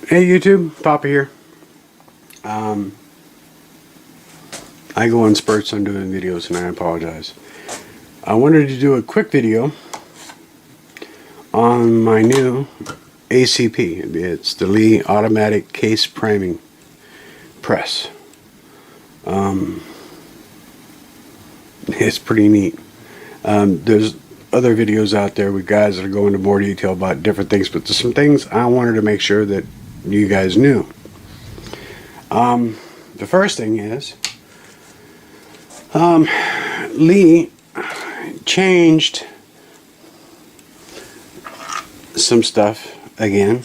Hey YouTube, Papa here. I go in spurts on doing videos and I apologize. I wanted to do a quick video on my new ACP. It's the Lee Automatic Case Priming Press. It's pretty neat. There's other videos out there with guys that are going into more detail about different things, but there's some things I wanted to make sure that you guys knew. The first thing is Lee changed some stuff again.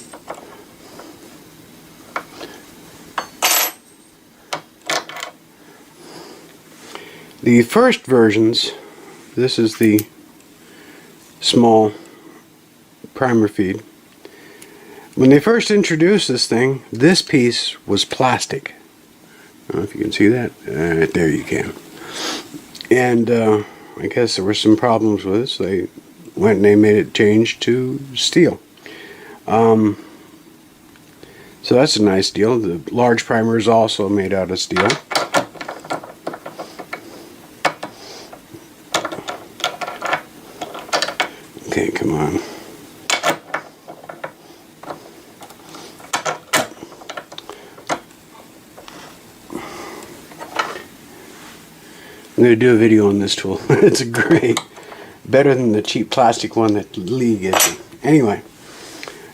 The first versions, this is the small primer feed. When they first introduced this thing, this piece was plastic. I don't know if you can see that. Right there you can. And I guess there were some problems with it, so they went and they made it change to steel. So that's a nice deal. The large primer is also made out of steel. Okay, come on. I'm going to do a video on this tool. It's great. Better than the cheap plastic one that Lee gives you. Anyway,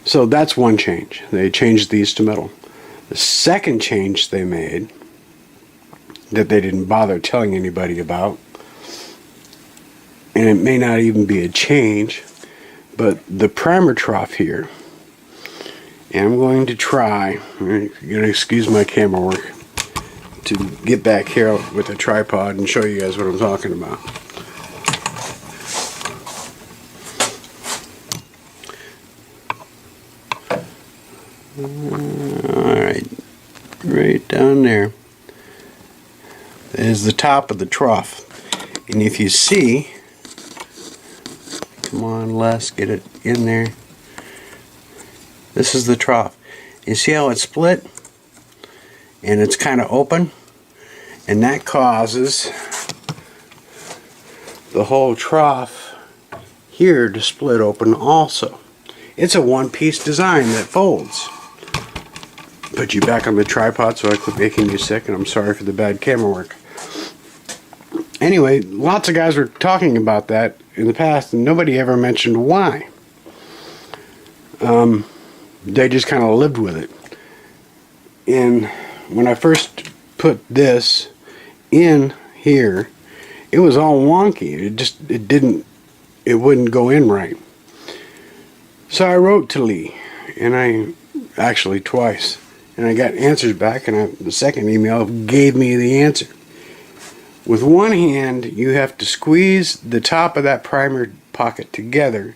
so that's one change. They changed these to metal. The second change they made, that they didn't bother telling anybody about, and it may not even be a change, but the primer trough here, and I'm going to try, you're going to excuse my camera work, to get back here with a tripod and show you guys what I'm talking about. Alright, right down there is the top of the trough. And if you see, come on Les, get it in there. This is the trough. You see how it's split? And it's kind of open, and that causes the whole trough here to split open also. It's a one-piece design that folds. Put you back on the tripod so I quit making you sick, and I'm sorry for the bad camera work. Anyway, lots of guys were talking about that in the past, and nobody ever mentioned why. They just kind of lived with it. And when I first put this in here, it was all wonky. It wouldn't go in right. So I wrote to Lee, and actually twice, and I got answers back, and the second email gave me the answer. With one hand, you have to squeeze the top of that primer pocket together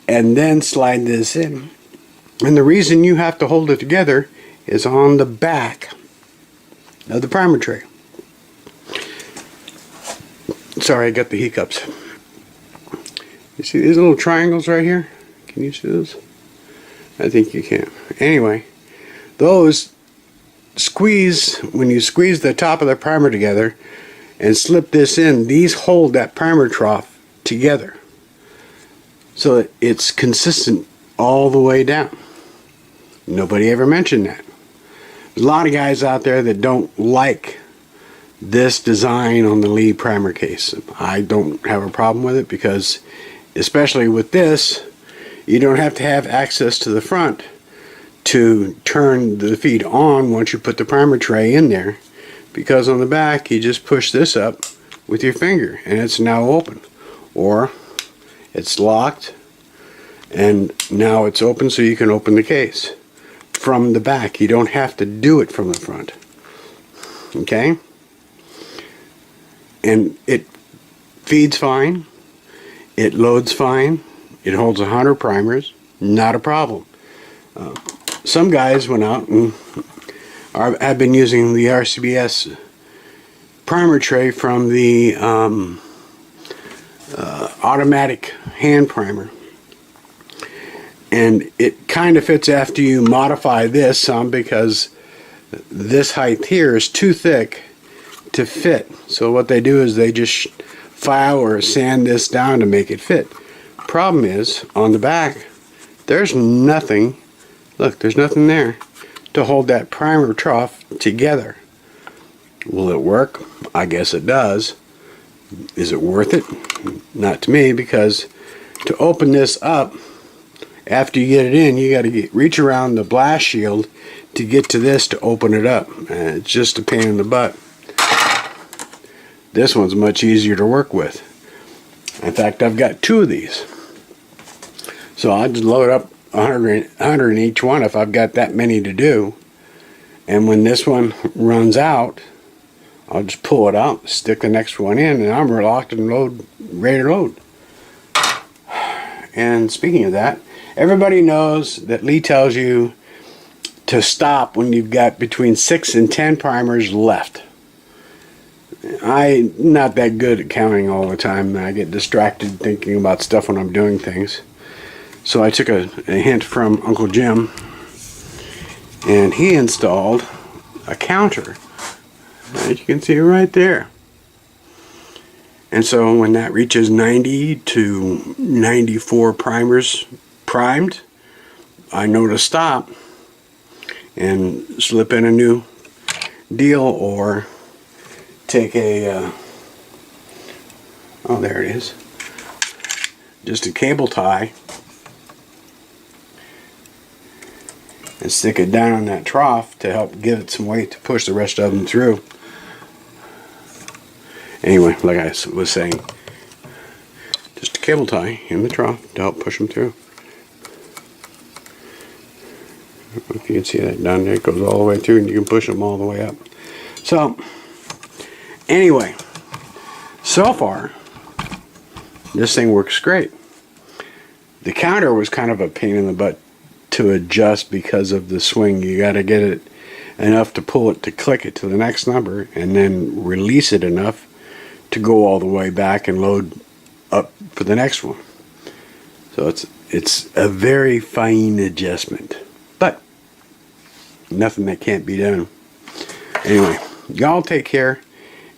and then slide this in. And the reason you have to hold it together is on the back of the primer tray. Sorry, I got the hiccups. You see these little triangles right here? Can you see those? I think you can. Anyway, those squeeze, when you squeeze the top of the primer together and slip this in, these hold that primer trough together so that it's consistent all the way down. Nobody ever mentioned that. There's a lot of guys out there that don't like this design on the Lee primer case. I don't have a problem with it because, especially with this, you don't have to have access to the front to turn the feed on once you put the primer tray in there, because on the back you just push this up with your finger and it's now open, or it's locked and now it's open so you can open the case from the back. You don't have to do it from the front. Okay? And it feeds fine, it loads fine, it holds 100 primers, not a problem. Some guys went out and have been using the RCBS primer tray from the automatic hand primer, And it kind of fits after you modify this some, because this height here is too thick to fit. So what they do is they just file or sand this down to make it fit. Problem is, on the back, there's nothing, look, there's nothing there to hold that primer trough together. Will it work? I guess it does. Is it worth it? Not to me, because to open this up, after you get it in, you got to reach around the blast shield to get to this to open it up. And it's just a pain in the butt. This one's much easier to work with. In fact, I've got 2 of these. So I'll just load up 100 in each one if I've got that many to do. And when this one runs out, I'll just pull it out, stick the next one in, and I'm locked and ready to load. And speaking of that, everybody knows that Lee tells you to stop when you've got between 6 and 10 primers left. I'm not that good at counting all the time. I get distracted thinking about stuff when I'm doing things. So I took a hint from Uncle Jim, and he installed a counter, as you can see right there. And so when that reaches 90 to 94 primers primed, I know to stop and slip in a new deal, or take a oh, there it is, just a cable tie, and stick it down on that trough to help give it some weight to push the rest of them through. Anyway, like I was saying, just a cable tie in the trough to help push them through. If you can see that down there, it goes all the way through, and you can push them all the way up. So anyway, so far this thing works great. The counter was kind of a pain in the butt to adjust because of the swing. You got to get it enough to pull it to click it to the next number, and then release it enough to go all the way back and load up for the next one. So it's a very fine adjustment, but nothing that can't be done. Anyway, y'all take care,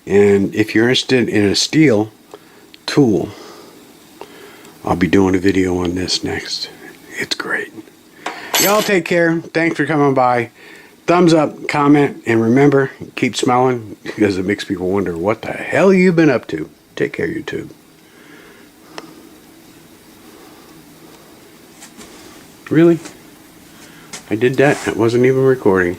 and if you're interested in a steel tool, I'll be doing a video on this next. It's great. Y'all take care. Thanks for coming by. Thumbs up, comment, and remember, keep smiling, because it makes people wonder what the hell you've been up to. Take care, YouTube. Really? I did that? It wasn't even recording.